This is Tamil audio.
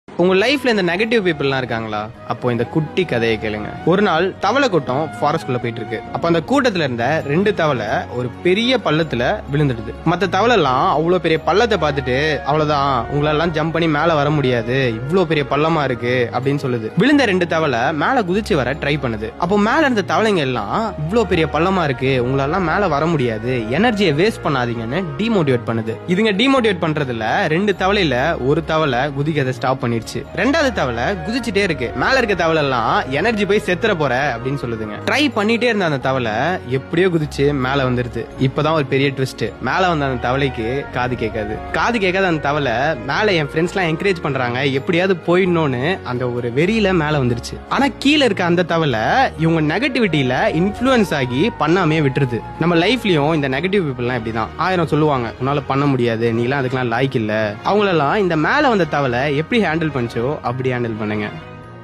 உங்க லைஃப்ல இந்த நெகட்டிவ் பீப்புள்லாம் இருக்காங்களா? அப்போ இந்த குட்டி கதையை கேளுங்க. ஒரு நாள் தவளை கூட்டம் ஃபாரஸ்ட்குள்ள போயிட்டு இருக்கு. அப்ப அந்த கூட்டத்துல இருந்த 2 தவளை ஒரு பெரிய பள்ளத்துல விழுந்துடுது. மத்த தவளை எல்லாம் அவ்வளவு பெரிய பள்ளத்தை பார்த்துட்டு, அவ்வளவுதான், உங்களெல்லாம் ஜம்ப் பண்ணி மேல வர முடியாது, இவ்வளவு பெரிய பள்ளமா இருக்கு அப்படின்னு சொல்லுது. விழுந்த 2 தவளை மேல குதிச்சு வர ட்ரை பண்ணுது. அப்போ மேல இருந்த தவளைங்க எல்லாம், இவ்வளவு பெரிய பள்ளமா இருக்கு, உங்களெல்லாம் மேல வர முடியாது, எனர்ஜியை வேஸ்ட் பண்ணாதீங்கன்னு டிமோட்டிவேட் பண்ணுது. இதுங்க டிமோட்டிவேட் பண்றதுல 2 தவளையில ஒரு தவளை குதிக்கிறத ஸ்டாப் பண்ணிடுச்சு. 2வது தவளை குதிச்சுட்டே இருக்கு. மேல இருக்க தவளை எல்லாம் எனர்ஜி போய் செத்துற போற அப்படின்னு சொல்லுதுங்க. ட்ரை பண்ணிட்டே இருந்த அந்த தவளை எப்படியோ குதிச்சு மேல வந்துருது. இப்பதான் ஒரு பெரிய ட்விஸ்ட். மேல வந்த அந்த தவளைக்கு காது கேட்காத அந்த தவளை மேல என் ஃப்ரெண்ட்ஸ் எல்லாம் என்கரேஜ் பண்றாங்க, எப்படியாவது போயிடணும்னு அந்த ஒரு வெறியில மேல வந்துருச்சு. ஆனா கீழே இருக்க அந்த தவளை இவங்க நெகட்டிவிட்டியில இன்ஃப்ளூயன்ஸ் ஆகி பண்ணாமே விட்டுருது. நம்ம லைஃப்லயும் இந்த நெகட்டிவ் பீப்புள்லாம் இப்படிதான். 1000 சொல்லுவாங்க, உன்னால பண்ண முடியாது, நீலாம் அதுக்கெல்லாம் லாய்க்கு இல்ல. அவங்களெல்லாம் இந்த மேல வந்த தவளை எப்படி ஹேண்டில் பண்ணிச்சோ அப்படி ஹேண்டில் பண்ணுங்க.